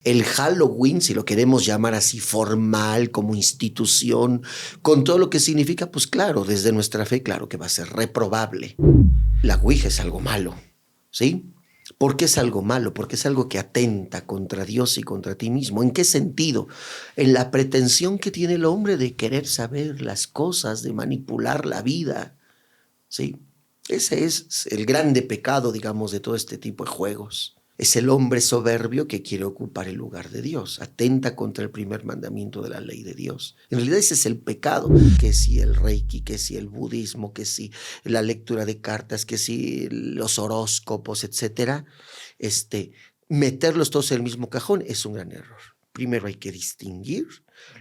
El Halloween, si lo queremos llamar así formal, como institución, con todo lo que significa, pues claro, desde nuestra fe, claro que va a ser reprobable. La Ouija es algo malo, ¿sí? ¿Por qué es algo malo? Porque es algo que atenta contra Dios y contra ti mismo. ¿En qué sentido? En la pretensión que tiene el hombre de querer saber las cosas, de manipular la vida, ¿sí? Ese es el grande pecado, digamos, de todo este tipo de juegos. Es el hombre soberbio que quiere ocupar el lugar de Dios, atenta contra el primer mandamiento de la ley de Dios. En realidad ese es el pecado, que si el reiki, que si el budismo, que si la lectura de cartas, que si los horóscopos, etcétera, meterlos todos en el mismo cajón es un gran error. Primero hay que distinguir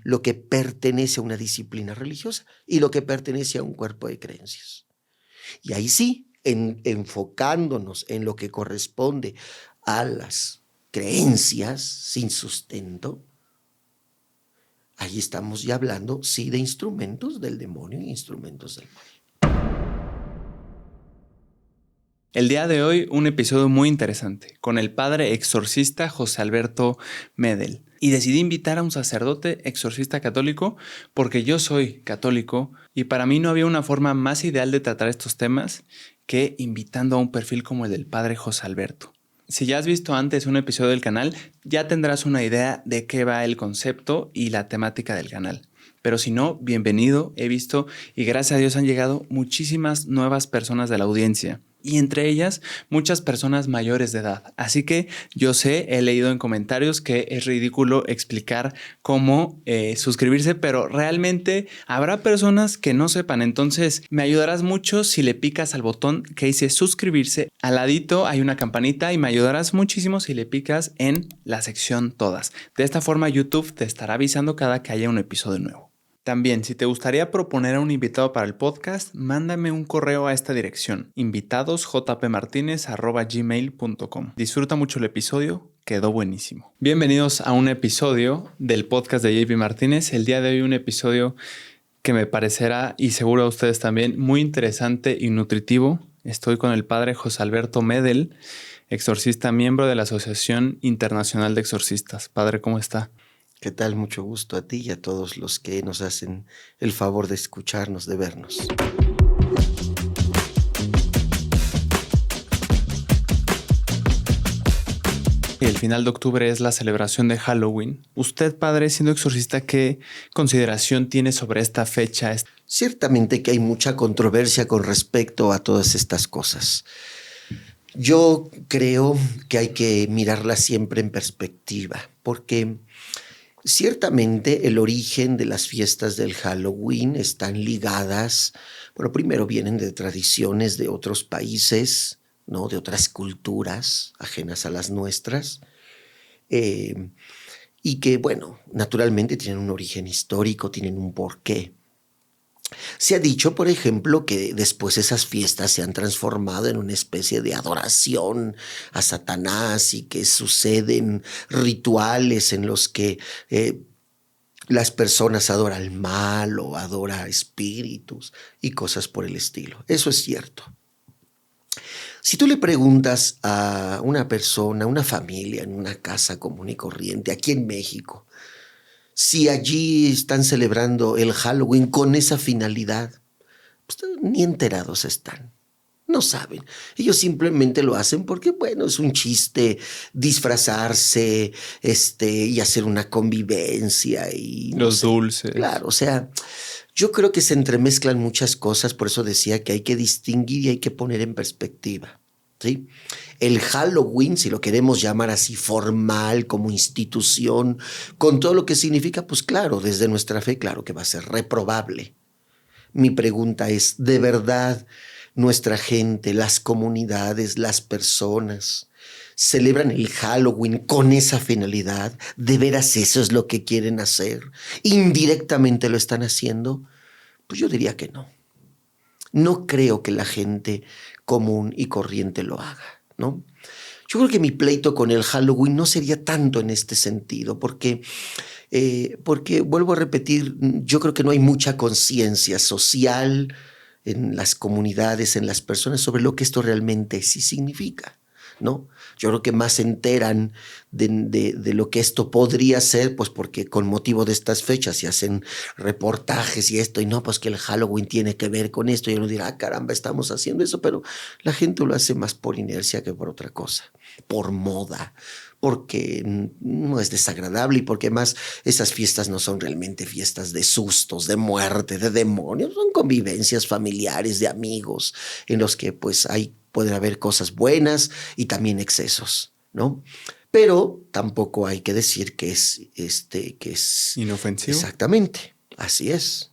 lo que pertenece a una disciplina religiosa y lo que pertenece a un cuerpo de creencias. Y ahí sí, enfocándonos en lo que corresponde a las creencias sin sustento, ahí estamos ya hablando, sí, de instrumentos del demonio y instrumentos del mal. El día de hoy un episodio muy interesante con el padre exorcista José Alberto Medel. Y decidí invitar a un sacerdote exorcista católico porque yo soy católico y para mí no había una forma más ideal de tratar estos temas que invitando a un perfil como el del padre José Alberto. Si ya has visto antes un episodio del canal, ya tendrás una idea de qué va el concepto y la temática del canal. Pero si no, bienvenido, he visto y gracias a Dios han llegado muchísimas nuevas personas de la audiencia. Y entre ellas, muchas personas mayores de edad. Así que yo sé, he leído en comentarios que es ridículo explicar cómo suscribirse, pero realmente habrá personas que no sepan. Entonces, me ayudarás mucho si le picas al botón que dice suscribirse. Al ladito hay una campanita y me ayudarás muchísimo si le picas en la sección todas. De esta forma, YouTube te estará avisando cada que haya un episodio nuevo. También, si te gustaría proponer a un invitado para el podcast, mándame un correo a esta dirección, invitadosjpmartinez@gmail.com. Disfruta mucho el episodio, quedó buenísimo. Bienvenidos a un episodio del podcast de JP Martínez. El día de hoy un episodio que me parecerá, y seguro a ustedes también, muy interesante y nutritivo. Estoy con el padre José Alberto Medel, exorcista, miembro de la Asociación Internacional de Exorcistas. Padre, ¿cómo está? ¿Qué tal? Mucho gusto a ti y a todos los que nos hacen el favor de escucharnos, de vernos. El final de octubre es la celebración de Halloween. Usted, padre, siendo exorcista, ¿qué consideración tiene sobre esta fecha? Ciertamente que hay mucha controversia con respecto a todas estas cosas. Yo creo que hay que mirarla siempre en perspectiva, porque ciertamente el origen de las fiestas del Halloween están ligadas, bueno, primero vienen de tradiciones de otros países, ¿no? De otras culturas ajenas a las nuestras, y que, bueno, naturalmente tienen un origen histórico, tienen un porqué. Se ha dicho, por ejemplo, que después esas fiestas se han transformado en una especie de adoración a Satanás y que suceden rituales en los que las personas adoran al mal o adoran espíritus y cosas por el estilo. Eso es cierto. Si tú le preguntas a una persona, una familia en una casa común y corriente, aquí en México, si allí están celebrando el Halloween con esa finalidad, pues ni enterados están. No saben. Ellos simplemente lo hacen porque, bueno, es un chiste disfrazarse, y hacer una convivencia y no Los sé. dulces. Claro, o sea, yo creo que se entremezclan muchas cosas, por eso decía que hay que distinguir y hay que poner en perspectiva, ¿sí? El Halloween, si lo queremos llamar así formal, como institución, con todo lo que significa, pues claro, desde nuestra fe, claro que va a ser reprobable. Mi pregunta es, ¿de verdad nuestra gente, las comunidades, las personas celebran el Halloween con esa finalidad? ¿De veras eso es lo que quieren hacer? ¿Indirectamente lo están haciendo? Pues yo diría que no. No creo que la gente común y corriente lo haga, ¿no? Yo creo que mi pleito con el Halloween no sería tanto en este sentido, porque vuelvo a repetir, yo creo que no hay mucha conciencia social en las comunidades, en las personas, sobre lo que esto realmente sí significa, ¿no? Yo creo que más se enteran de lo que esto podría ser, pues porque con motivo de estas fechas se hacen reportajes y esto, y no, pues que el Halloween tiene que ver con esto, y uno dirá, caramba, estamos haciendo eso, pero la gente lo hace más por inercia que por otra cosa, por moda, porque no es desagradable y porque más esas fiestas no son realmente fiestas de sustos, de muerte, de demonios, son convivencias familiares, de amigos, en los que pues pueden haber cosas buenas y también excesos, ¿no? Pero tampoco hay que decir que es inofensivo. Exactamente, así es.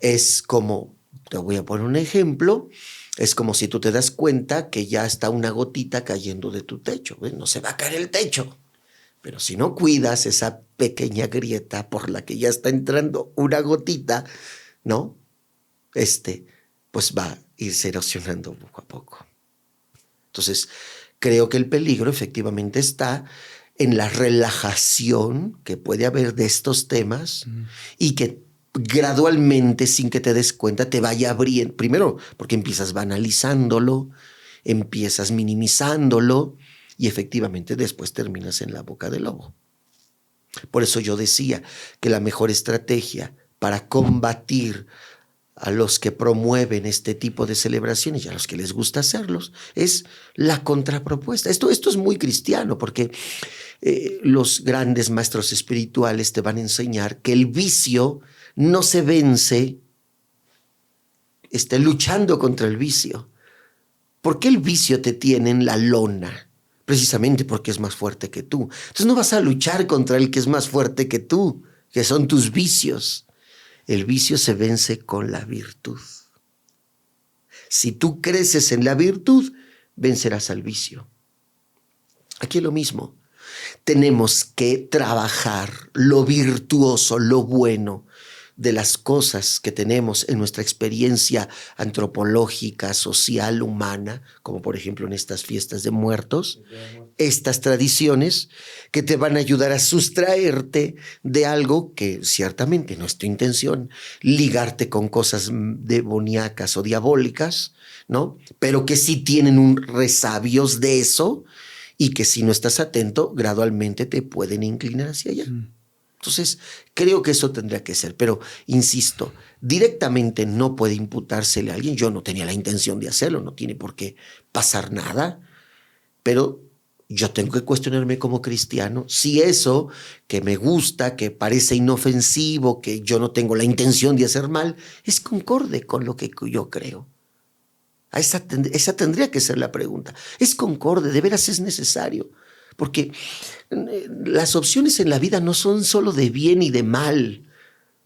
Es como, te voy a poner un ejemplo, es como si tú te das cuenta que ya está una gotita cayendo de tu techo. No se va a caer el techo, pero si no cuidas esa pequeña grieta por la que ya está entrando una gotita, ¿no? Pues va a irse erosionando poco a poco. Entonces, creo que el peligro efectivamente está en la relajación que puede haber de estos temas y que gradualmente, sin que te des cuenta, te vaya abriendo. Primero, porque empiezas banalizándolo, empiezas minimizándolo y efectivamente después terminas en la boca del lobo. Por eso yo decía que la mejor estrategia para combatir a los que promueven este tipo de celebraciones y a los que les gusta hacerlos es la contrapropuesta. Esto es muy cristiano porque los grandes maestros espirituales te van a enseñar que el vicio no se vence luchando contra el vicio. ¿Por qué el vicio te tiene en la lona? Precisamente porque es más fuerte que tú. Entonces no vas a luchar contra el que es más fuerte que tú, que son tus vicios. El vicio se vence con la virtud. Si tú creces en la virtud, vencerás al vicio. Aquí es lo mismo. Tenemos que trabajar lo virtuoso, lo bueno de las cosas que tenemos en nuestra experiencia antropológica, social, humana, como por ejemplo en estas fiestas de muertos, estas tradiciones que te van a ayudar a sustraerte de algo que ciertamente no es tu intención, ligarte con cosas demoníacas o diabólicas, ¿no? Pero que sí tienen un resabios de eso y que si no estás atento, gradualmente te pueden inclinar hacia allá. Entonces, creo que eso tendría que ser, pero insisto, directamente no puede imputársele a alguien. Yo no tenía la intención de hacerlo, no tiene por qué pasar nada, pero yo tengo que cuestionarme como cristiano si eso que me gusta, que parece inofensivo, que yo no tengo la intención de hacer mal, es concorde con lo que yo creo. Esa tendría que ser la pregunta. ¿Es concorde? ¿De veras es necesario? Porque las opciones en la vida no son solo de bien y de mal.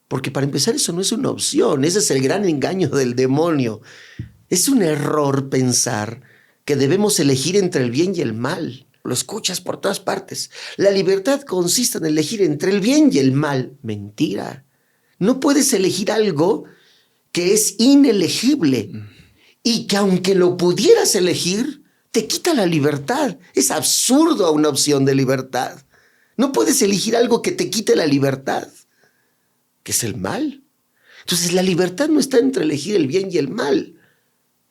Porque para empezar eso no es una opción. Ese es el gran engaño del demonio. Es un error pensar que debemos elegir entre el bien y el mal. Lo escuchas por todas partes. La libertad consiste en elegir entre el bien y el mal. Mentira. No puedes elegir algo que es inelegible y que aunque lo pudieras elegir, te quita la libertad. Es absurdo una opción de libertad. No puedes elegir algo que te quite la libertad, que es el mal. Entonces la libertad no está entre elegir el bien y el mal.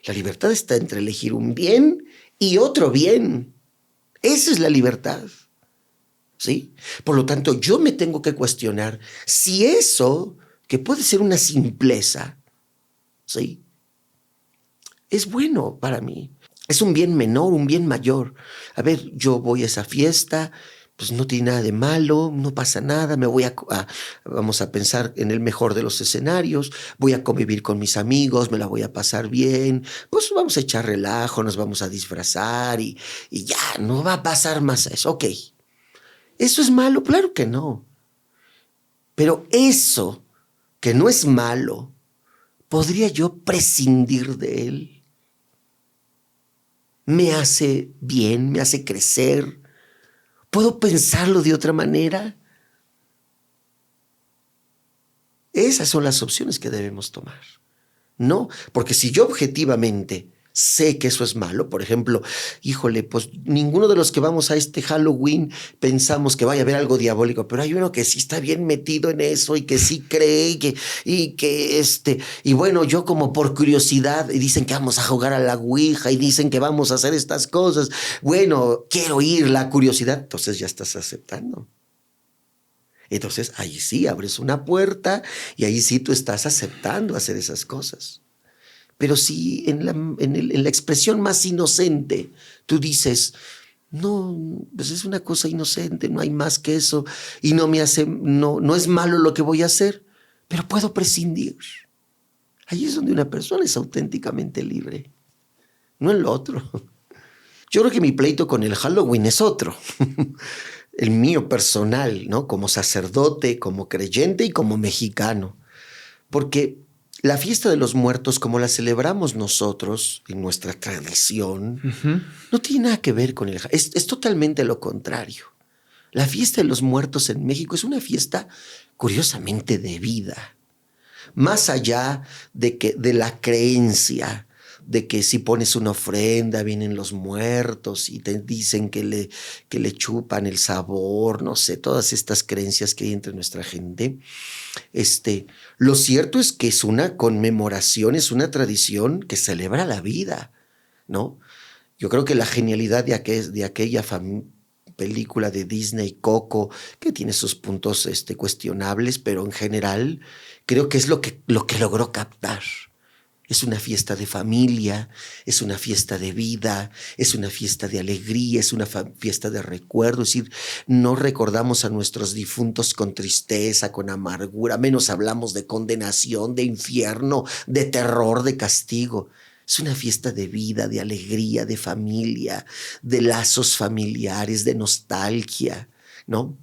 La libertad está entre elegir un bien y otro bien. Esa es la libertad. ¿Sí? Por lo tanto, yo me tengo que cuestionar si eso, que puede ser una simpleza, ¿sí?, es bueno para mí. Es un bien menor, un bien mayor. A ver, yo voy a esa fiesta, pues no tiene nada de malo, no pasa nada, vamos a pensar en el mejor de los escenarios, voy a convivir con mis amigos, me la voy a pasar bien, pues vamos a echar relajo, nos vamos a disfrazar y ya, no va a pasar más eso. Ok, ¿eso es malo? Claro que no. Pero eso, que no es malo, ¿podría yo prescindir de él? ¿Me hace bien? ¿Me hace crecer? ¿Puedo pensarlo de otra manera? Esas son las opciones que debemos tomar. No, porque si yo objetivamente Sé que eso es malo. Por ejemplo, híjole, pues ninguno de los que vamos a este Halloween pensamos que vaya a haber algo diabólico, pero hay uno que sí está bien metido en eso y que sí cree y bueno, yo como por curiosidad, y dicen que vamos a jugar a la Ouija y dicen que vamos a hacer estas cosas. Bueno, quiero ir, la curiosidad, entonces ya estás aceptando. Entonces ahí sí abres una puerta y ahí sí tú estás aceptando hacer esas cosas. Pero si en la expresión más inocente tú dices, no, pues es una cosa inocente, no hay más que eso y no es malo lo que voy a hacer, pero puedo prescindir. Ahí es donde una persona es auténticamente libre, no en lo otro. Yo creo que mi pleito con el Halloween es otro. El mío personal, ¿no? Como sacerdote, como creyente y como mexicano. Porque la fiesta de los muertos, como la celebramos nosotros en nuestra tradición, no tiene nada que ver con es totalmente lo contrario. La fiesta de los muertos en México es una fiesta curiosamente de vida. Más allá de la creencia de que si pones una ofrenda vienen los muertos y te dicen que le chupan el sabor, no sé, todas estas creencias que hay entre nuestra gente. Lo cierto es que es una conmemoración, es una tradición que celebra la vida, ¿no? Yo creo que la genialidad de aquella película de Disney, Coco, que tiene sus puntos cuestionables, pero en general creo que es lo que logró captar. Es una fiesta de familia, es una fiesta de vida, es una fiesta de alegría, es una fiesta de recuerdo. Es decir, no recordamos a nuestros difuntos con tristeza, con amargura, menos hablamos de condenación, de infierno, de terror, de castigo. Es una fiesta de vida, de alegría, de familia, de lazos familiares, de nostalgia, ¿no?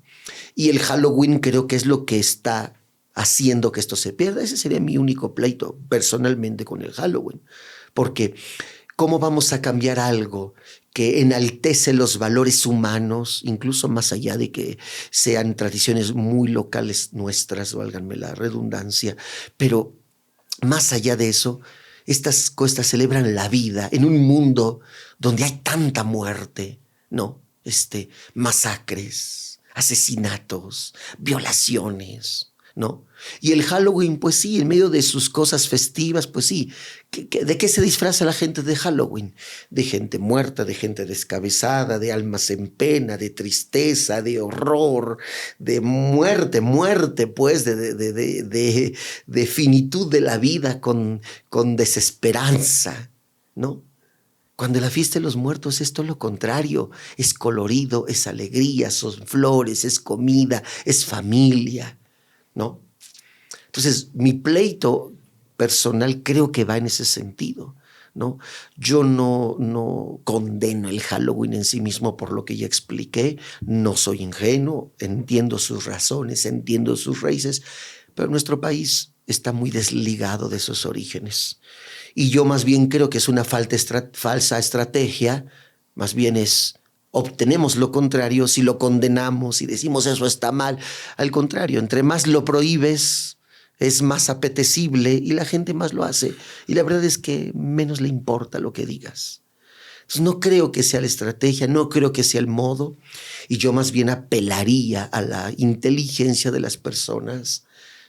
Y el Halloween creo que es lo que está haciendo que esto se pierda. Ese sería mi único pleito personalmente con el Halloween. Porque ¿cómo vamos a cambiar algo que enaltece los valores humanos, incluso más allá de que sean tradiciones muy locales nuestras, válganme la redundancia, pero más allá de eso, estas cosas celebran la vida en un mundo donde hay tanta muerte, ¿no? Masacres, asesinatos, violaciones, ¿no? Y el Halloween, pues sí, en medio de sus cosas festivas, pues sí. ¿De qué se disfraza la gente de Halloween? De gente muerta, de gente descabezada, de almas en pena, de tristeza, de horror, de muerte, pues, de finitud de la vida con desesperanza, ¿no? Cuando la fiesta de los muertos es todo lo contrario, es colorido, es alegría, son flores, es comida, es familia, ¿no? Entonces, mi pleito personal creo que va en ese sentido, ¿no? Yo no condeno el Halloween en sí mismo por lo que ya expliqué, no soy ingenuo, entiendo sus razones, entiendo sus raíces, pero nuestro país está muy desligado de esos orígenes. Y yo más bien creo que es una falsa estrategia, más bien obtenemos lo contrario si lo condenamos y decimos eso está mal. Al contrario, entre más lo prohíbes, es más apetecible y la gente más lo hace. Y la verdad es que menos le importa lo que digas. Entonces no creo que sea la estrategia, no creo que sea el modo. Y yo más bien apelaría a la inteligencia de las personas,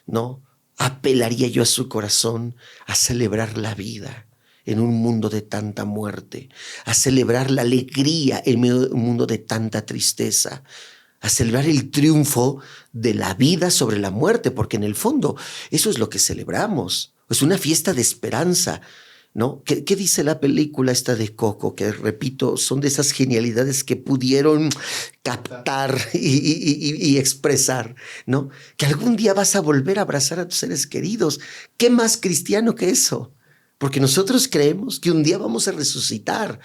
¿no? Apelaría yo a su corazón a celebrar la vida en un mundo de tanta muerte, a celebrar la alegría en medio de un mundo de tanta tristeza, a celebrar el triunfo de la vida sobre la muerte, porque en el fondo eso es lo que celebramos. Es una fiesta de esperanza, ¿no? ¿Qué dice la película esta de Coco? Que, repito, son de esas genialidades que pudieron captar y expresar, ¿no? Que algún día vas a volver a abrazar a tus seres queridos. ¿Qué más cristiano que eso? Porque nosotros creemos que un día vamos a resucitar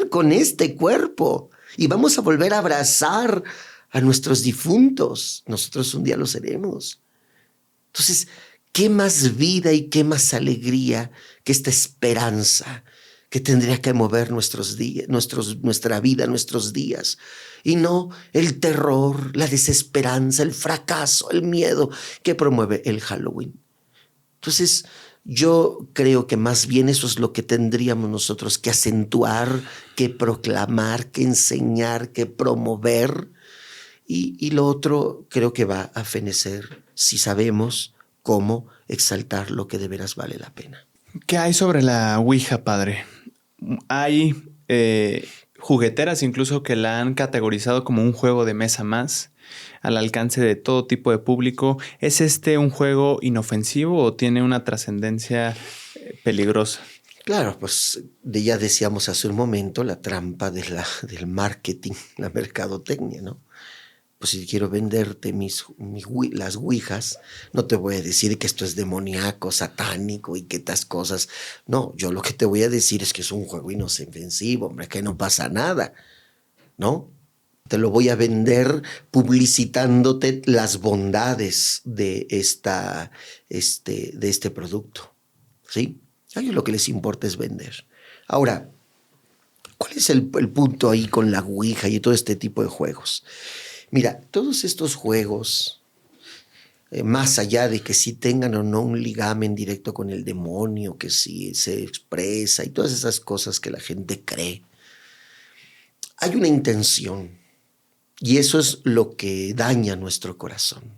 con este cuerpo y vamos a volver a abrazar a nuestros difuntos. Nosotros un día lo seremos. Entonces, ¿qué más vida y qué más alegría que esta esperanza que tendría que mover nuestra vida, nuestros días? Y no el terror, la desesperanza, el fracaso, el miedo que promueve el Halloween. Entonces, Yo creo que más bien eso es lo que tendríamos nosotros que acentuar, que proclamar, que enseñar, que promover. Y lo otro creo que va a fenecer si sabemos cómo exaltar lo que de veras vale la pena. ¿Qué hay sobre la Ouija, padre? Hay jugueteras incluso que la han categorizado como un juego de mesa más, al alcance de todo tipo de público. ¿Es un juego inofensivo o tiene una trascendencia peligrosa? Claro, pues ya decíamos hace un momento la trampa del marketing, la mercadotecnia, ¿no? Pues si quiero venderte las ouijas, no te voy a decir que esto es demoníaco, satánico y que estas cosas. No, yo lo que te voy a decir es que es un juego inofensivo, hombre, que no pasa nada, ¿no? Te lo voy a vender publicitándote las bondades de este producto, ¿sí? A ellos lo que les importa es vender. Ahora, ¿cuál es el punto ahí con la ouija y todo este tipo de juegos? Mira, todos estos juegos, más allá de que sí tengan o no un ligamen directo con el demonio, que sí se expresa y todas esas cosas que la gente cree, hay una intención y eso es lo que daña nuestro corazón.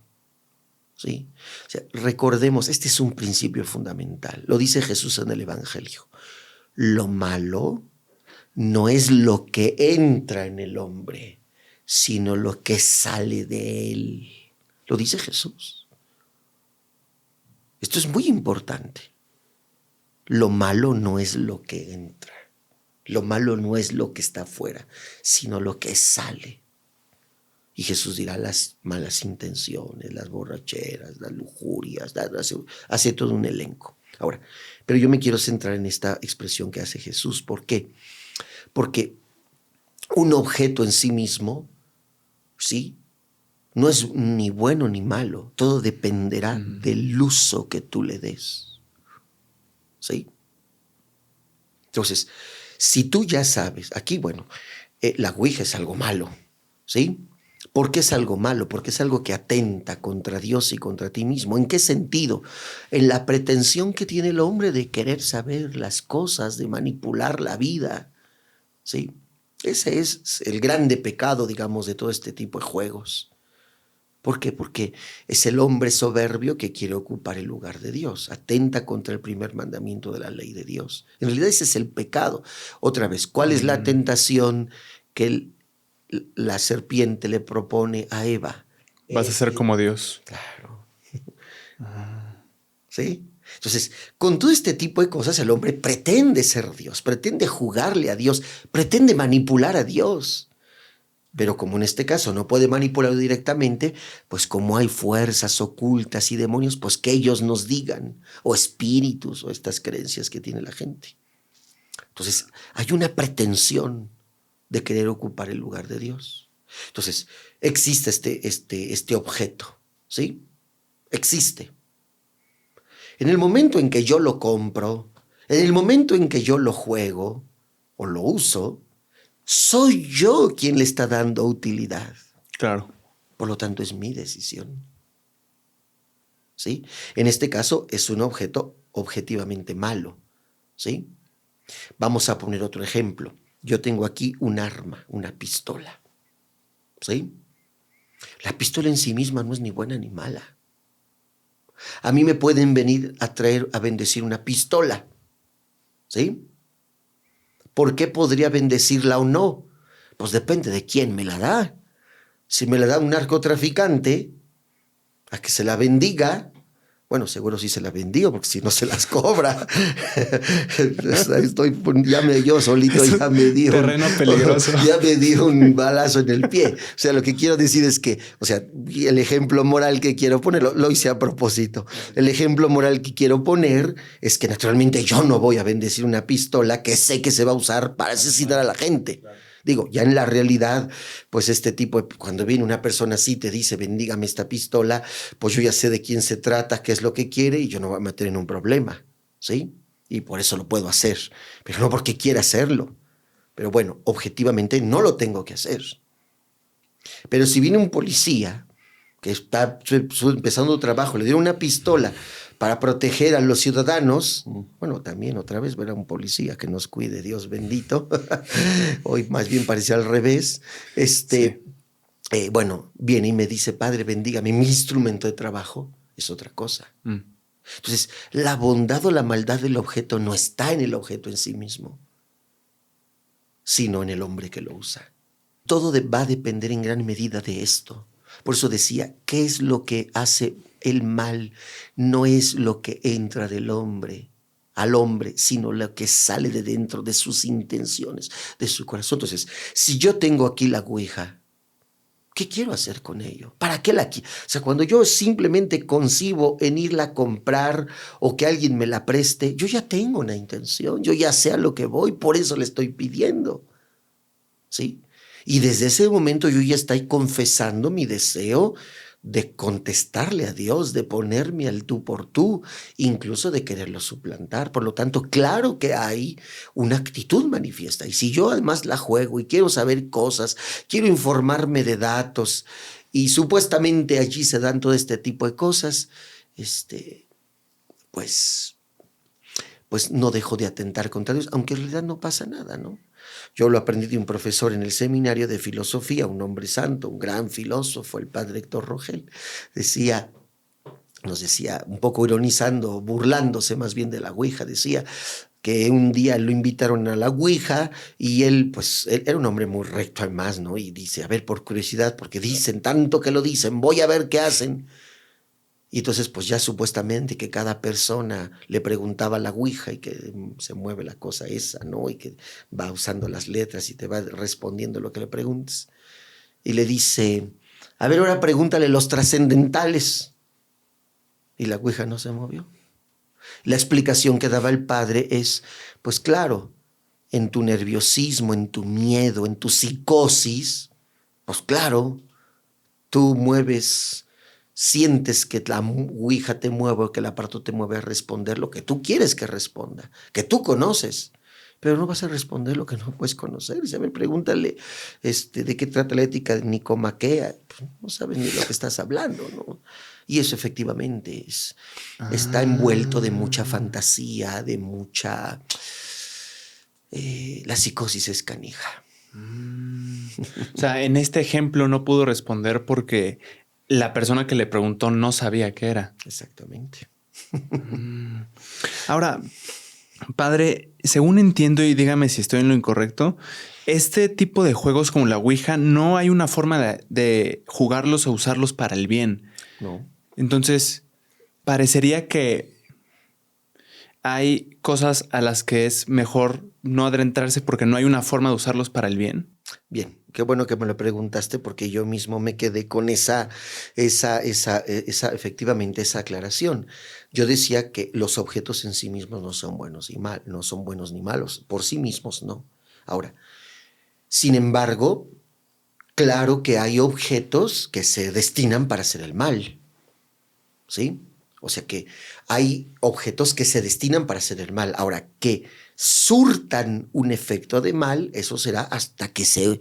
¿Sí? O sea, recordemos, este es un principio fundamental. Lo dice Jesús en el Evangelio. Lo malo no es lo que entra en el hombre, sino lo que sale de él. Lo dice Jesús. Esto es muy importante. Lo malo no es lo que entra. Lo malo no es lo que está afuera, sino lo que sale. Y Jesús dirá las malas intenciones, las borracheras, las lujurias, hace todo un elenco. Ahora, pero yo me quiero centrar en esta expresión que hace Jesús. ¿Por qué? Porque un objeto en sí mismo, ¿sí?, no es ni bueno ni malo. Todo dependerá del uso que tú le des. ¿Sí? Entonces, si tú ya sabes, aquí, bueno, la ouija es algo malo, ¿sí? ¿Por qué es algo malo? Porque es algo que atenta contra Dios y contra ti mismo. ¿En qué sentido? En la pretensión que tiene el hombre de querer saber las cosas, de manipular la vida, ¿sí? Ese es el grande pecado, digamos, de todo este tipo de juegos. ¿Por qué? Porque es el hombre soberbio que quiere ocupar el lugar de Dios, atenta contra el primer mandamiento de la ley de Dios. En realidad ese es el pecado. Otra vez, ¿cuál es la tentación que la serpiente le propone a Eva? Vas a ser como Dios. Claro. ¿Sí? Entonces, con todo este tipo de cosas el hombre pretende ser Dios, pretende jugarle a Dios, pretende manipular a Dios. Pero como en este caso no puede manipularlo directamente, pues como hay fuerzas ocultas y demonios, pues que ellos nos digan, o espíritus, o estas creencias que tiene la gente. Entonces, hay una pretensión de querer ocupar el lugar de Dios. Entonces, existe este objeto, ¿sí? Existe. En el momento en que yo lo compro, en el momento en que yo lo juego o lo uso, soy yo quien le está dando utilidad. Claro. Por lo tanto, es mi decisión. ¿Sí? En este caso, es un objeto objetivamente malo. ¿Sí? Vamos a poner otro ejemplo. Yo tengo aquí un arma, una pistola. ¿Sí? La pistola en sí misma no es ni buena ni mala. A mí me pueden venir a bendecir una pistola. ¿Sí? ¿Por qué podría bendecirla o no? Pues depende de quién me la da. Si me la da un narcotraficante, a que se la bendiga, bueno, seguro sí se la bendigo, porque si no se las cobra. Yo solito ya me dio terreno peligroso. Ya me dio un balazo en el pie. O sea, lo que quiero decir es que, o sea, el ejemplo moral que quiero poner, lo hice a propósito. El ejemplo moral que quiero poner es que naturalmente yo no voy a bendecir una pistola que sé que se va a usar para asesinar a la gente. Digo, ya en la realidad, pues cuando viene una persona así te dice, bendígame esta pistola, pues yo ya sé de quién se trata, qué es lo que quiere y yo no voy a meter en un problema, ¿sí? Y por eso lo puedo hacer, pero no porque quiera hacerlo. Pero bueno, objetivamente no lo tengo que hacer. Pero si viene un policía que está empezando trabajo, le dieron una pistola para proteger a los ciudadanos. Bueno, también otra vez ver a un policía que nos cuide, Dios bendito. Hoy más bien parecía al revés. Sí. Bueno, viene y me dice, Padre, bendígame, mi instrumento de trabajo es otra cosa. Entonces, la bondad o la maldad del objeto no está en el objeto en sí mismo, sino en el hombre que lo usa. Todo va a depender en gran medida de esto. Por eso decía, ¿qué es lo que hace el mal? No es lo que entra del hombre al hombre, sino lo que sale de dentro de sus intenciones, de su corazón. Entonces, si yo tengo aquí la ouija, ¿qué quiero hacer con ello? ¿Para qué la quiero? O sea, cuando yo simplemente concibo en irla a comprar o que alguien me la preste, yo ya tengo una intención, yo ya sé a lo que voy, por eso le estoy pidiendo. ¿Sí? Y desde ese momento yo ya estoy confesando mi deseo de contestarle a Dios, de ponerme al tú por tú, incluso de quererlo suplantar. Por lo tanto, claro que hay una actitud manifiesta. Y si yo además la juego y quiero saber cosas, quiero informarme de datos, y supuestamente allí se dan todo este tipo de cosas, pues no dejo de atentar contra Dios, aunque en realidad no pasa nada, ¿no? Yo lo aprendí de un profesor en el seminario de filosofía, un hombre santo, un gran filósofo, el padre Héctor Rogel. Nos decía, un poco ironizando, burlándose más bien de la ouija, decía que un día lo invitaron a la ouija y él era un hombre muy recto además, ¿no? Y dice, a ver, por curiosidad, porque dicen tanto que lo dicen, voy a ver qué hacen. Y entonces, pues ya supuestamente que cada persona le preguntaba a la ouija y que se mueve la cosa esa, ¿no? Y que va usando las letras y te va respondiendo lo que le preguntes. Y le dice, a ver, ahora pregúntale los trascendentales. Y la ouija no se movió. La explicación que daba el padre es, pues claro, en tu nerviosismo, en tu miedo, en tu psicosis, pues claro, tú sientes que la ouija te mueve o que el aparato te mueve a responder lo que tú quieres que responda, que tú conoces, pero no vas a responder lo que no puedes conocer. Y a ver, pregúntale de qué trata la ética de Nicomaquea, pues no sabes ni lo que estás hablando, ¿no? Y eso efectivamente está envuelto de mucha fantasía, de mucha... la psicosis es canija. O sea, en este ejemplo no pudo responder porque la persona que le preguntó no sabía qué era. Exactamente. Ahora, padre, según entiendo, y dígame si estoy en lo incorrecto, este tipo de juegos como la ouija no hay una forma de jugarlos o usarlos para el bien. No. Entonces, parecería que hay cosas a las que es mejor no adentrarse porque no hay una forma de usarlos para el bien. Bien, qué bueno que me lo preguntaste porque yo mismo me quedé con efectivamente esa aclaración. Yo decía que los objetos en sí mismos no son buenos no son buenos ni malos, por sí mismos no. Ahora, sin embargo, claro que hay objetos que se destinan para hacer el mal, ¿sí? O sea que hay objetos que se destinan para hacer el mal. Ahora, que surtan un efecto de mal, eso será hasta que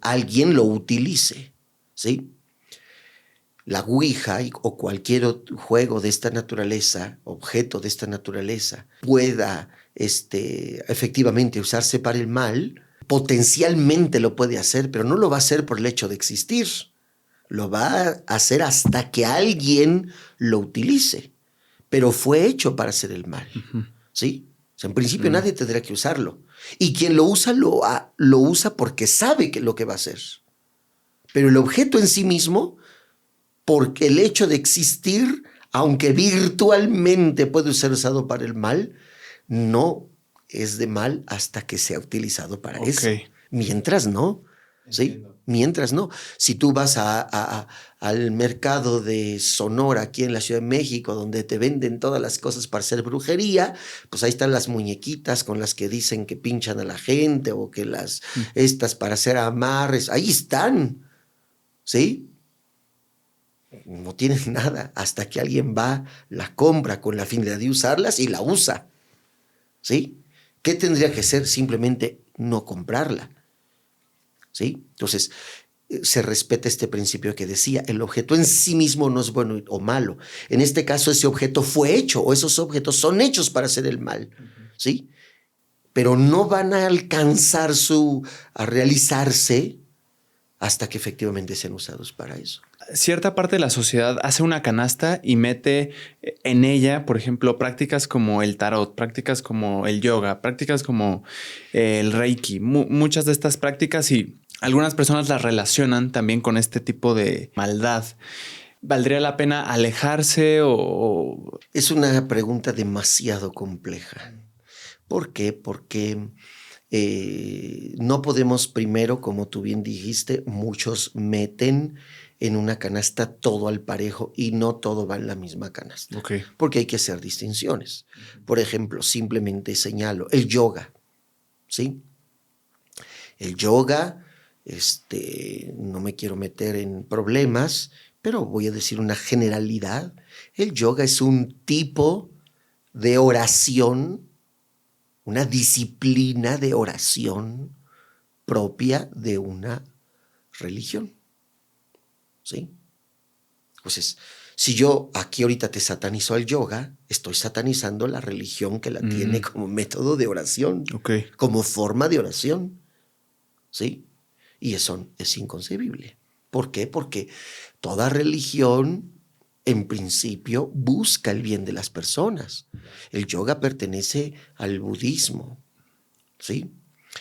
alguien lo utilice, ¿sí? La ouija o cualquier juego de esta naturaleza, objeto de esta naturaleza, pueda efectivamente usarse para el mal, potencialmente lo puede hacer, pero no lo va a hacer por el hecho de existir. Lo va a hacer hasta que alguien lo utilice, pero fue hecho para hacer el mal, ¿sí? O sea, en principio nadie tendrá que usarlo. Y quien lo usa, lo usa porque sabe lo que va a hacer. Pero el objeto en sí mismo, porque el hecho de existir, aunque virtualmente puede ser usado para el mal, no es de mal hasta que sea utilizado para eso. Mientras no, ¿sí? Entiendo. Mientras no. Si tú vas al mercado de Sonora, aquí en la Ciudad de México, donde te venden todas las cosas para hacer brujería, pues ahí están las muñequitas con las que dicen que pinchan a la gente o que estas para hacer amarres, ahí están, ¿sí? No tienen nada hasta que alguien va, la compra con la finalidad de usarlas y la usa, ¿sí? ¿Qué tendría que ser? Simplemente no comprarla, ¿sí? Entonces, se respeta este principio que decía, el objeto en sí mismo no es bueno o malo. En este caso, ese objeto fue hecho o esos objetos son hechos para hacer el mal, ¿sí? Pero no van a alcanzar a realizarse hasta que efectivamente sean usados para eso. Cierta parte de la sociedad hace una canasta y mete en ella, por ejemplo, prácticas como el tarot, prácticas como el yoga, prácticas como el reiki, muchas de estas prácticas, y algunas personas las relacionan también con este tipo de maldad. ¿Valdría la pena alejarse o...? Es una pregunta demasiado compleja. ¿Por qué? Porque no podemos primero, como tú bien dijiste, muchos meten en una canasta todo al parejo y no todo va en la misma canasta. Okay. Porque hay que hacer distinciones. Por ejemplo, simplemente señalo el yoga, ¿sí? El yoga, no me quiero meter en problemas, pero voy a decir una generalidad. El yoga es un tipo de oración, una disciplina de oración propia de una religión, ¿sí? Entonces, si yo aquí ahorita te satanizo al yoga, estoy satanizando la religión que la tiene como método de oración, como forma de oración, ¿sí? Y eso es inconcebible. ¿Por qué? Porque toda religión, en principio, busca el bien de las personas. El yoga pertenece al budismo, ¿sí?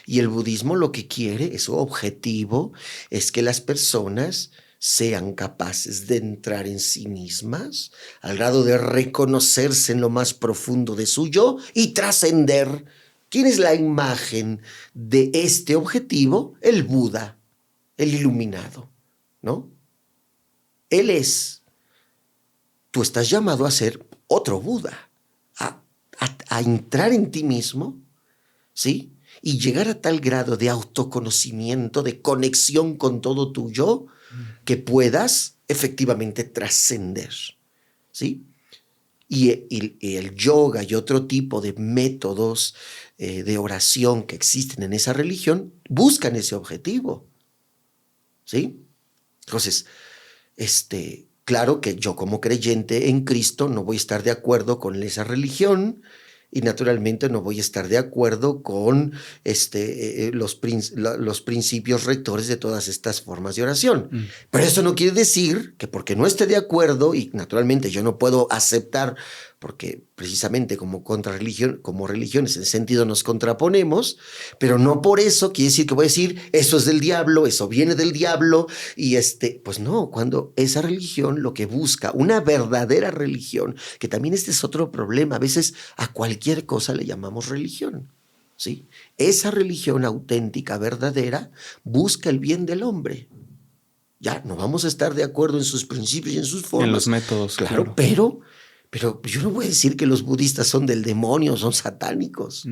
Y el budismo lo que quiere, su objetivo, es que las personas sean capaces de entrar en sí mismas al grado de reconocerse en lo más profundo de su yo y trascender. ¿Quién es la imagen de este objetivo? El Buda, el iluminado, ¿no? Él es. Tú estás llamado a ser otro Buda, a entrar en ti mismo, ¿sí? Y llegar a tal grado de autoconocimiento, de conexión con todo tu yo, que puedas efectivamente trascender, ¿sí? Y el yoga y otro tipo de métodos de oración que existen en esa religión buscan ese objetivo, ¿sí? Entonces, claro que yo como creyente en Cristo no voy a estar de acuerdo con esa religión y naturalmente no voy a estar de acuerdo con los principios rectores de todas estas formas de oración. Pero eso no quiere decir que porque no esté de acuerdo, y naturalmente yo no puedo aceptar, porque precisamente como religiones en ese sentido nos contraponemos, pero no por eso quiere decir que voy a decir eso es del diablo, eso viene del diablo, y pues no, cuando esa religión lo que busca, una verdadera religión, que también este es otro problema, a veces a cualquier cosa le llamamos religión, ¿sí? Esa religión auténtica, verdadera, busca el bien del hombre. Ya, no vamos a estar de acuerdo en sus principios y en sus formas. En los métodos, claro. Pero yo no voy a decir que los budistas son del demonio, son satánicos.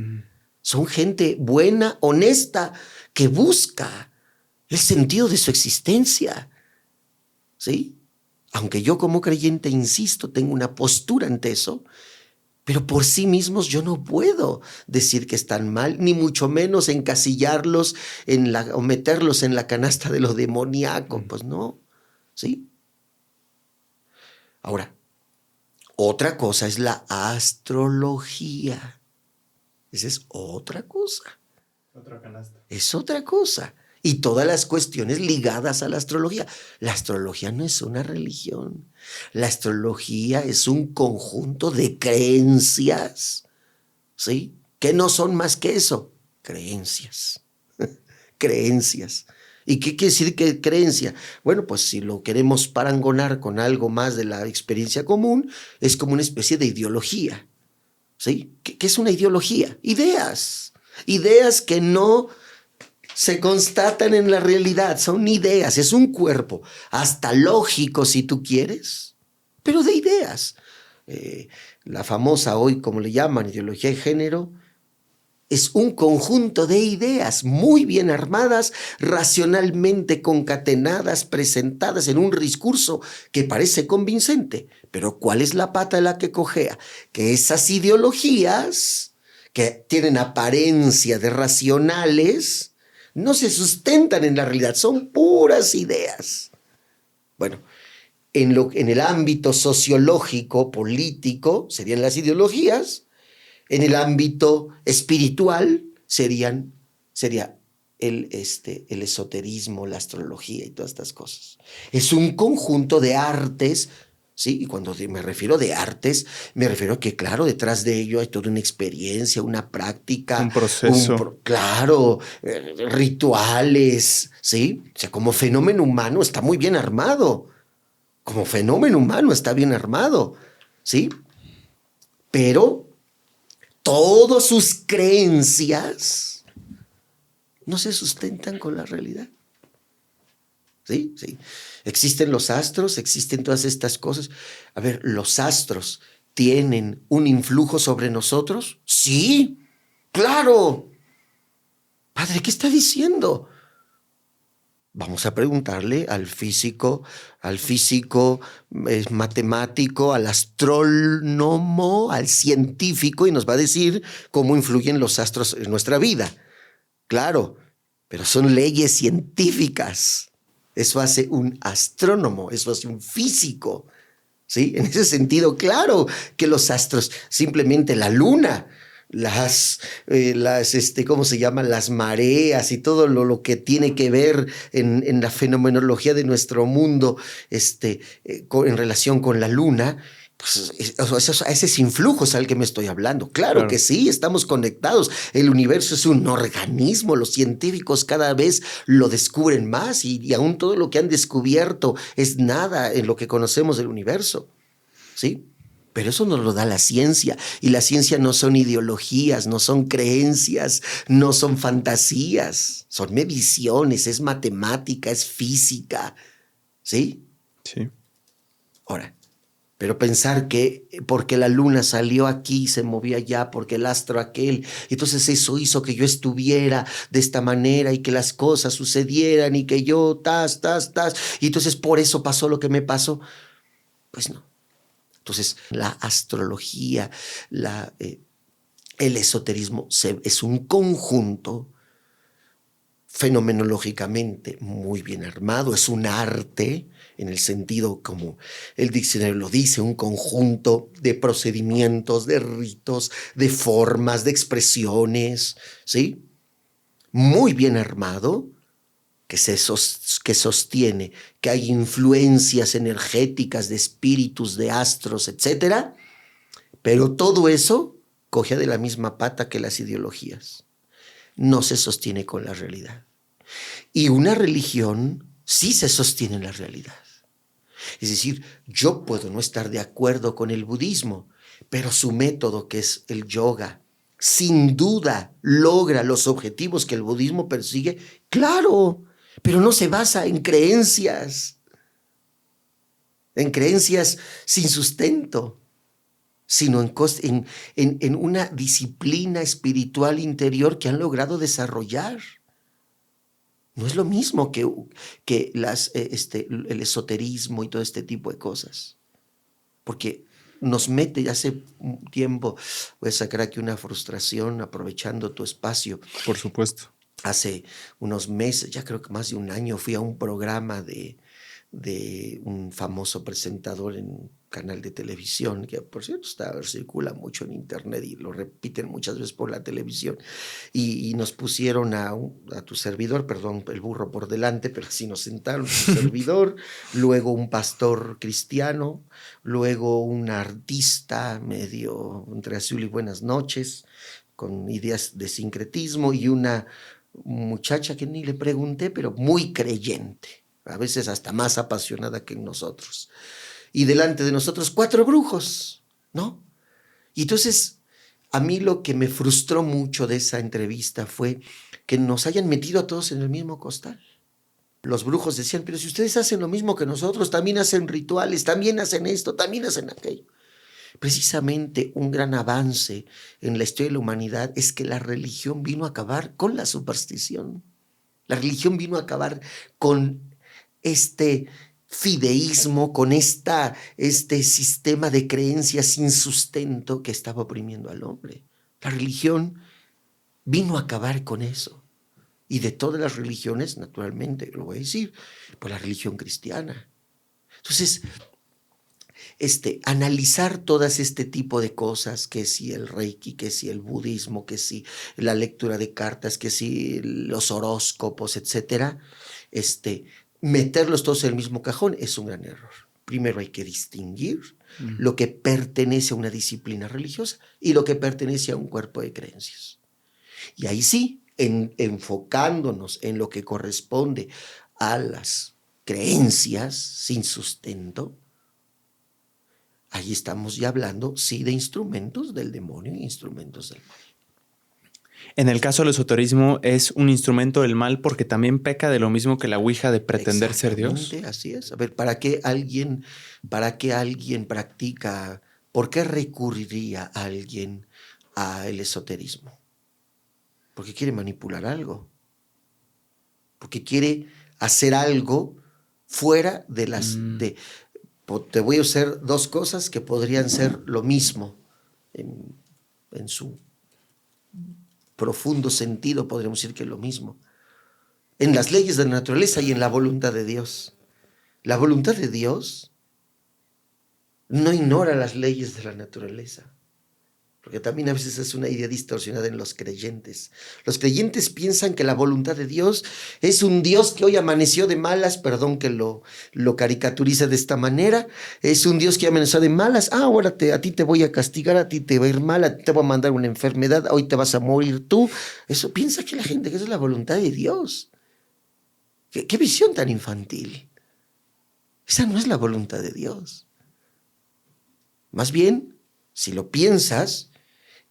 Son gente buena, honesta, que busca el sentido de su existencia, ¿sí? Aunque yo como creyente, insisto, tengo una postura ante eso, pero por sí mismos yo no puedo decir que están mal, ni mucho menos encasillarlos o meterlos en la canasta de lo demoníaco. Pues no, ¿sí? Ahora, otra cosa es la astrología. Esa es otra cosa. Otra canasta. Es otra cosa. Y todas las cuestiones ligadas a la astrología. La astrología no es una religión. La astrología es un conjunto de creencias, ¿sí? Que no son más que eso. Creencias. Creencias. ¿Y qué quiere decir que creencia? Bueno, pues si lo queremos parangonar con algo más de la experiencia común, es como una especie de ideología, ¿sí? ¿Qué es una ideología? Ideas. Ideas que no se constatan en la realidad, son ideas, es un cuerpo, hasta lógico si tú quieres, pero de ideas. La famosa hoy, como le llaman, ideología de género, es un conjunto de ideas muy bien armadas, racionalmente concatenadas, presentadas en un discurso que parece convincente. Pero ¿cuál es la pata de la que cojea? Que esas ideologías, que tienen apariencia de racionales, no se sustentan en la realidad, son puras ideas. Bueno, en el ámbito sociológico, político, serían las ideologías. En el ámbito espiritual sería el esoterismo, la astrología y todas estas cosas. Es un conjunto de artes, ¿sí? Y cuando me refiero de artes, me refiero a que, claro, detrás de ello hay toda una experiencia, una práctica. Un proceso. Claro, rituales, ¿sí? O sea, como fenómeno humano está muy bien armado. Como fenómeno humano está bien armado, ¿sí? Pero todas sus creencias no se sustentan con la realidad. ¿Sí? Sí. Existen los astros, existen todas estas cosas. A ver, ¿los astros tienen un influjo sobre nosotros? Sí, claro. Padre, ¿qué está diciendo? Vamos a preguntarle al físico matemático, al astrónomo, al científico, y nos va a decir cómo influyen los astros en nuestra vida. Claro, pero son leyes científicas. Eso hace un astrónomo, eso hace un físico, ¿sí? En ese sentido, claro que los astros, simplemente la luna, ¿cómo se llama? Las mareas y todo lo que tiene que ver en la fenomenología de nuestro mundo en relación con la luna, pues a esos influjos al que me estoy hablando. Claro que sí, estamos conectados. El universo es un organismo. Los científicos cada vez lo descubren más y aún todo lo que han descubierto es nada en lo que conocemos del universo. ¿Sí? Pero eso nos lo da la ciencia. Y la ciencia no son ideologías, no son creencias, no son fantasías. Son mediciones, es matemática, es física. ¿Sí? Sí. Ahora, pero pensar que porque la luna salió aquí, se movía allá, porque el astro aquel, entonces eso hizo que yo estuviera de esta manera y que las cosas sucedieran y que yo, y entonces por eso pasó lo que me pasó. Pues no. Entonces, la astrología, el esoterismo es un conjunto fenomenológicamente muy bien armado, es un arte, en el sentido como el diccionario lo dice, un conjunto de procedimientos, de ritos, de formas, de expresiones, ¿sí? Muy bien armado, que sostiene que hay influencias energéticas de espíritus, de astros, etcétera, pero todo eso coge de la misma pata que las ideologías. No se sostiene con la realidad. Y una religión sí se sostiene en la realidad. Es decir, yo puedo no estar de acuerdo con el budismo, pero su método, que es el yoga, sin duda logra los objetivos que el budismo persigue. ¡Claro! Pero no se basa en creencias sin sustento, sino en una disciplina espiritual interior que han logrado desarrollar. No es lo mismo que el esoterismo y todo este tipo de cosas. Porque nos mete, hace un tiempo, voy a sacar aquí una frustración aprovechando tu espacio. Por supuesto. Hace unos meses, ya creo que más de un año, fui a un programa de un famoso presentador en un canal de televisión, que por cierto circula mucho en internet y lo repiten muchas veces por la televisión, y nos pusieron a tu servidor, perdón, el burro por delante, pero así nos sentaron, tu servidor, luego un pastor cristiano, luego un artista medio entre azul y buenas noches, con ideas de sincretismo, y una muchacha que ni le pregunté, pero muy creyente, a veces hasta más apasionada que nosotros. Y delante de nosotros 4 brujos, ¿no? Y entonces, a mí lo que me frustró mucho de esa entrevista fue que nos hayan metido a todos en el mismo costal. Los brujos decían, pero si ustedes hacen lo mismo que nosotros, también hacen rituales, también hacen esto, también hacen aquello. Precisamente un gran avance en la historia de la humanidad es que la religión vino a acabar con la superstición. La religión vino a acabar con este fideísmo, con este sistema de creencias sin sustento que estaba oprimiendo al hombre. La religión vino a acabar con eso. Y de todas las religiones, naturalmente, lo voy a decir, pues la religión cristiana. Entonces, analizar todas este tipo de cosas, que si el reiki, que si el budismo, que si la lectura de cartas, que si los horóscopos, etcétera, meterlos todos en el mismo cajón es un gran error. Primero hay que distinguir lo que pertenece a una disciplina religiosa y lo que pertenece a un cuerpo de creencias. Y ahí sí, enfocándonos en lo que corresponde a las creencias sin sustento, ahí estamos ya hablando, sí, de instrumentos del demonio y instrumentos del mal. En el caso del esoterismo, ¿es un instrumento del mal porque también peca de lo mismo que la ouija de pretender ser Dios? Así es. A ver, ¿para qué alguien practica? ¿Por qué recurriría alguien al esoterismo? Porque quiere manipular algo. Porque quiere hacer algo fuera de las... te voy a hacer dos cosas que podrían ser lo mismo en su profundo sentido, podríamos decir que es lo mismo. En las leyes de la naturaleza y en la voluntad de Dios. La voluntad de Dios no ignora las leyes de la naturaleza. Porque también a veces es una idea distorsionada en los creyentes. Los creyentes piensan que la voluntad de Dios es un Dios que hoy amaneció de malas, perdón que lo caricaturice de esta manera, es un Dios que amaneció de malas, ahora a ti te voy a castigar, a ti te va a ir mal, a ti te voy a mandar una enfermedad, hoy te vas a morir tú. Eso piensa que la gente, que esa es la voluntad de Dios. ¿Qué visión tan infantil? Esa no es la voluntad de Dios. Más bien, si lo piensas,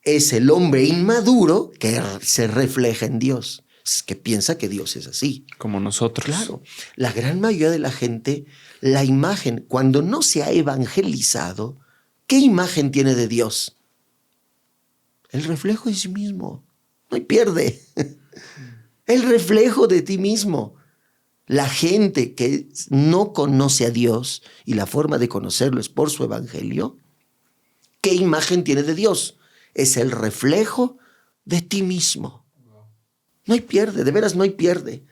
es el hombre inmaduro que se refleja en Dios, es que piensa que Dios es así. Como nosotros. Claro, la gran mayoría de la gente, la imagen, cuando no se ha evangelizado, ¿qué imagen tiene de Dios? El reflejo de sí mismo. No hay pierde. El reflejo de ti mismo. La gente que no conoce a Dios y la forma de conocerlo es por su evangelio, ¿qué imagen tiene de Dios? Es el reflejo de ti mismo. No hay pierde, de veras no hay pierde.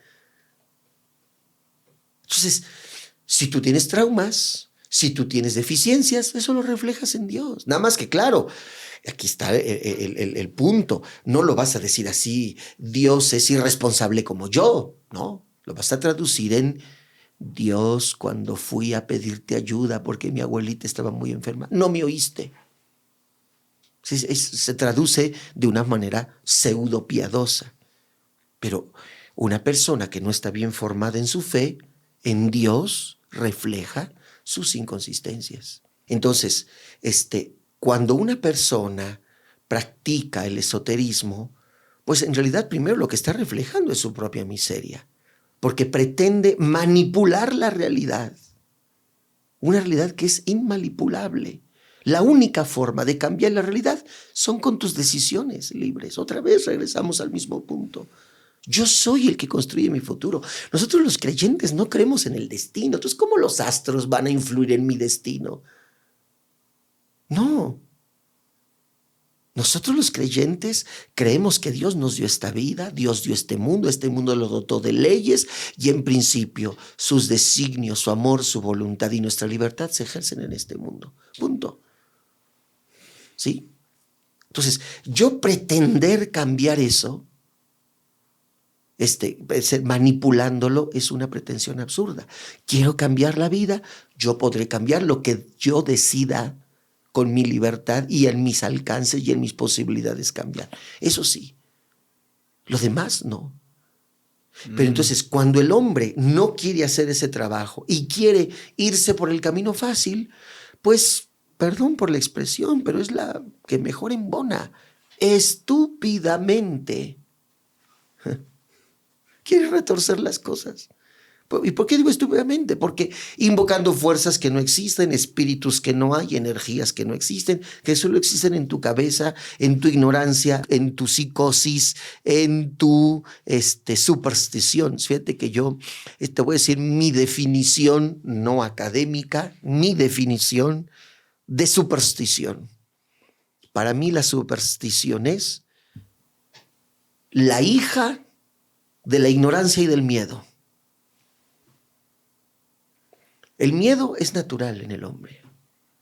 Entonces, si tú tienes traumas, si tú tienes deficiencias, eso lo reflejas en Dios. Nada más que, claro, aquí está el punto. No lo vas a decir así, Dios es irresponsable como yo, ¿no? Lo vas a traducir en Dios, cuando fui a pedirte ayuda porque mi abuelita estaba muy enferma, no me oíste. Se traduce de una manera pseudo piadosa. Pero una persona que no está bien formada en su fe, en Dios refleja sus inconsistencias. Entonces, cuando una persona practica el esoterismo, pues en realidad primero lo que está reflejando es su propia miseria, porque pretende manipular la realidad, una realidad que es inmanipulable. La única forma de cambiar la realidad son con tus decisiones libres. Otra vez regresamos al mismo punto. Yo soy el que construye mi futuro. Nosotros los creyentes no creemos en el destino. Entonces, ¿cómo los astros van a influir en mi destino? No. Nosotros los creyentes creemos que Dios nos dio esta vida, Dios dio este mundo lo dotó de leyes y en principio sus designios, su amor, su voluntad y nuestra libertad se ejercen en este mundo. Punto. ¿Sí? Entonces, yo pretender cambiar eso, manipulándolo, es una pretensión absurda. Quiero cambiar la vida, yo podré cambiar lo que yo decida con mi libertad y en mis alcances y en mis posibilidades cambiar. Eso sí. Lo demás, no. Pero entonces, cuando el hombre no quiere hacer ese trabajo y quiere irse por el camino fácil, pues, perdón por la expresión, pero es la que mejor embona. Estúpidamente quiere retorcer las cosas. ¿Y por qué digo estúpidamente? Porque invocando fuerzas que no existen, espíritus que no hay, energías que no existen, que solo existen en tu cabeza, en tu ignorancia, en tu psicosis, en tu superstición. Fíjate que yo te voy a decir mi definición no académica, mi definición de superstición. Para mí la superstición es la hija de la ignorancia y del miedo. El miedo es natural en el hombre.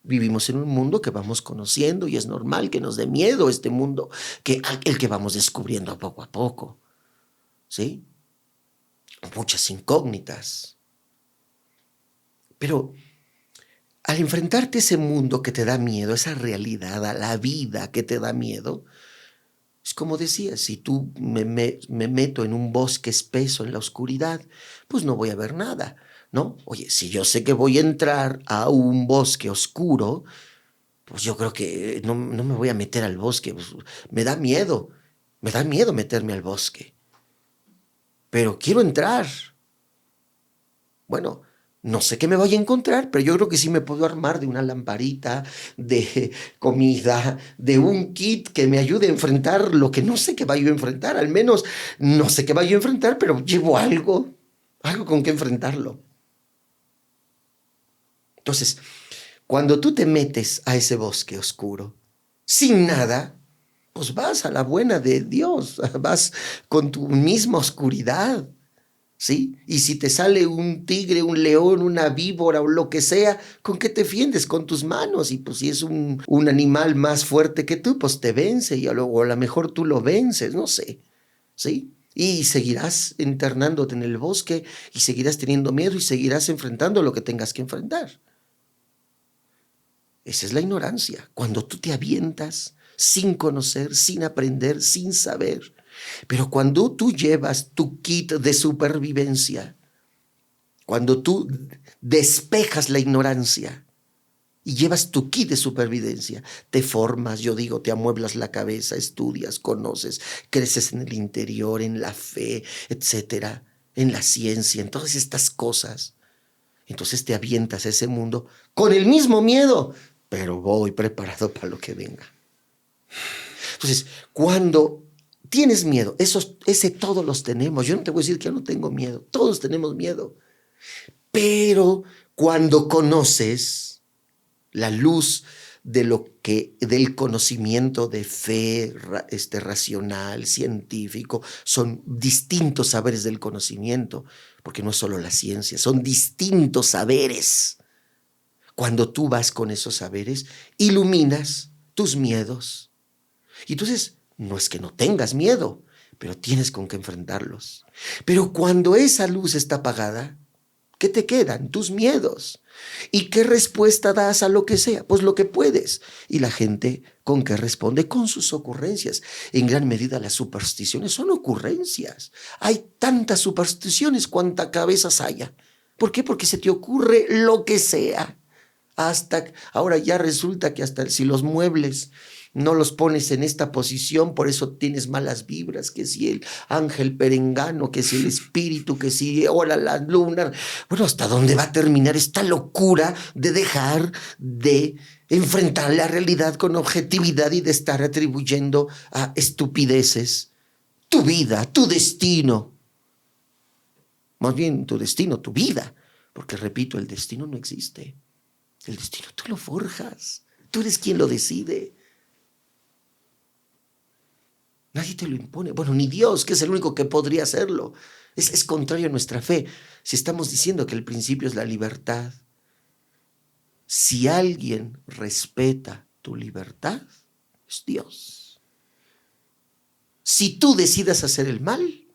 Vivimos en un mundo que vamos conociendo y es normal que nos dé miedo este mundo, el que vamos descubriendo poco a poco. ¿Sí? Muchas incógnitas. Pero al enfrentarte a ese mundo que te da miedo, esa realidad, a la vida que te da miedo, es como decía, si tú me meto en un bosque espeso en la oscuridad, pues no voy a ver nada, ¿no? Oye, si yo sé que voy a entrar a un bosque oscuro, pues yo creo que no me voy a meter al bosque. Pues me da miedo meterme al bosque. Pero quiero entrar. Bueno, no sé qué me voy a encontrar, pero yo creo que sí me puedo armar de una lamparita, de comida, de un kit que me ayude a enfrentar lo que no sé qué vaya a enfrentar. Al menos no sé qué vaya a enfrentar, pero llevo algo con que enfrentarlo. Entonces, cuando tú te metes a ese bosque oscuro, sin nada, pues vas a la buena de Dios, vas con tu misma oscuridad, ¿sí? Y si te sale un tigre, un león, una víbora o lo que sea, ¿con qué te defiendes? Con tus manos. Y pues si es un animal más fuerte que tú, pues te vence y luego a lo mejor tú lo vences, no sé, ¿sí? Y seguirás internándote en el bosque y seguirás teniendo miedo y seguirás enfrentando lo que tengas que enfrentar. Esa es la ignorancia, cuando tú te avientas sin conocer, sin aprender, sin saber. Pero cuando tú llevas tu kit de supervivencia, cuando tú despejas la ignorancia y llevas tu kit de supervivencia, te formas, yo digo, te amueblas la cabeza, estudias, conoces, creces en el interior, en la fe, etcétera, en la ciencia, en todas estas cosas. Entonces te avientas a ese mundo con el mismo miedo, pero voy preparado para lo que venga. Entonces, cuando tienes miedo, ese todos los tenemos. Yo no te voy a decir que yo no tengo miedo, todos tenemos miedo. Pero cuando conoces la luz del conocimiento de fe, racional, científico, son distintos saberes del conocimiento, porque no es solo la ciencia, son distintos saberes. Cuando tú vas con esos saberes, iluminas tus miedos. Y entonces, no es que no tengas miedo, pero tienes con qué enfrentarlos. Pero cuando esa luz está apagada, ¿qué te quedan? Tus miedos. ¿Y qué respuesta das a lo que sea? Pues lo que puedes. Y la gente, ¿con qué responde? Con sus ocurrencias. En gran medida las supersticiones son ocurrencias. Hay tantas supersticiones cuanta cabezas haya. ¿Por qué? Porque se te ocurre lo que sea. Ahora ya resulta que hasta si los muebles no los pones en esta posición, por eso tienes malas vibras, que si el ángel perengano, que si el espíritu, que si ahora la luna. Bueno, ¿hasta dónde va a terminar esta locura de dejar de enfrentar la realidad con objetividad y de estar atribuyendo a estupideces tu vida, tu destino? Más bien tu destino, tu vida, porque repito, el destino no existe. El destino tú lo forjas, tú eres quien lo decide. Nadie te lo impone. Bueno, ni Dios, que es el único que podría hacerlo. Es contrario a nuestra fe. Si estamos diciendo que el principio es la libertad, si alguien respeta tu libertad, es Dios. Si tú decidas hacer el mal,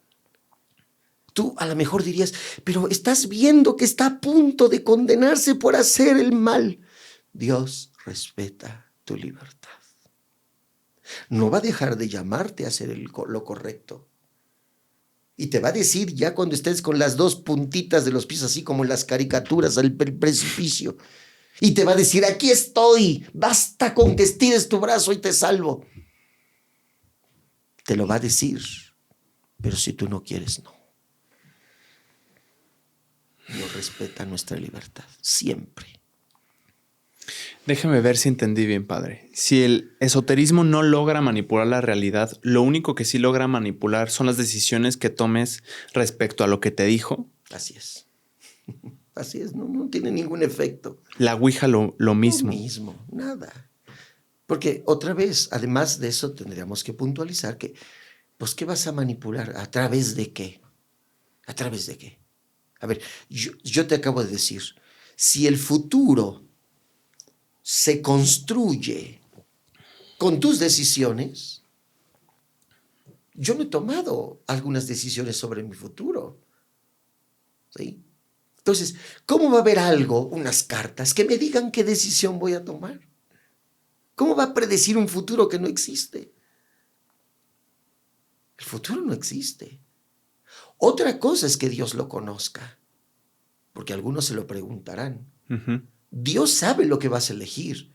tú a lo mejor dirías, pero estás viendo que está a punto de condenarse por hacer el mal. Dios respeta tu libertad. No va a dejar de llamarte a hacer lo correcto. Y te va a decir ya cuando estés con las dos puntitas de los pies, así como en las caricaturas al precipicio. Y te va a decir, aquí estoy, basta con que estires tu brazo y te salvo. Te lo va a decir, pero si tú no quieres, no. Dios respeta nuestra libertad, siempre. Déjame ver si entendí bien, padre. Si el esoterismo no logra manipular la realidad, lo único que sí logra manipular son las decisiones que tomes respecto a lo que te dijo. Así es. Así es, no tiene ningún efecto. La ouija lo mismo. Lo mismo, nada. Porque otra vez, además de eso, tendríamos que puntualizar que, pues, ¿qué vas a manipular? ¿A través de qué? ¿A través de qué? A ver, yo te acabo de decir, si el futuro se construye con tus decisiones, yo no he tomado algunas decisiones sobre mi futuro, ¿sí? Entonces, ¿cómo va a haber algo, unas cartas, que me digan qué decisión voy a tomar? ¿Cómo va a predecir un futuro que no existe? El futuro no existe. Otra cosa es que Dios lo conozca, porque algunos se lo preguntarán. Uh-huh. Dios sabe lo que vas a elegir,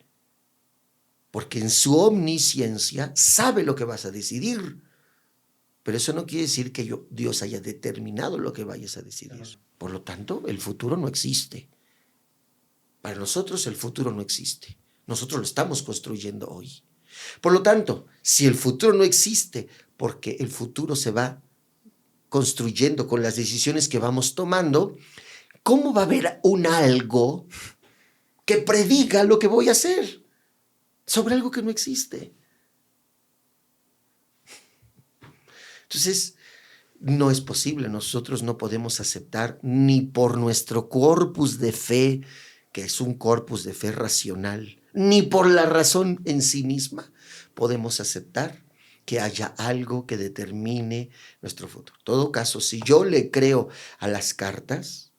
porque en su omnisciencia sabe lo que vas a decidir. Pero eso no quiere decir que Dios haya determinado lo que vayas a decidir. Por lo tanto, el futuro no existe. Para nosotros el futuro no existe. Nosotros lo estamos construyendo hoy. Por lo tanto, si el futuro no existe, porque el futuro se va construyendo con las decisiones que vamos tomando, ¿cómo va a haber un algo que prediga lo que voy a hacer sobre algo que no existe? Entonces, no es posible. Nosotros no podemos aceptar ni por nuestro corpus de fe, que es un corpus de fe racional, ni por la razón en sí misma, podemos aceptar que haya algo que determine nuestro futuro. En todo caso, si yo le creo a las cartas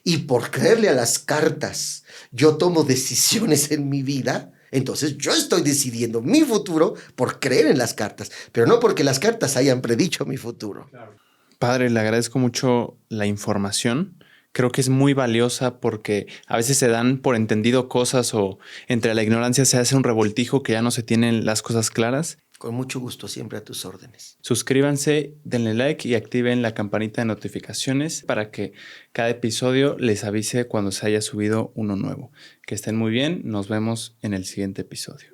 y por creerle a las cartas yo tomo decisiones en mi vida, entonces yo estoy decidiendo mi futuro por creer en las cartas, pero no porque las cartas hayan predicho mi futuro. Claro. Padre, le agradezco mucho la información. Creo que es muy valiosa porque a veces se dan por entendido cosas o entre la ignorancia se hace un revoltijo que ya no se tienen las cosas claras. Con mucho gusto, siempre a tus órdenes. Suscríbanse, denle like y activen la campanita de notificaciones para que cada episodio les avise cuando se haya subido uno nuevo. Que estén muy bien, nos vemos en el siguiente episodio.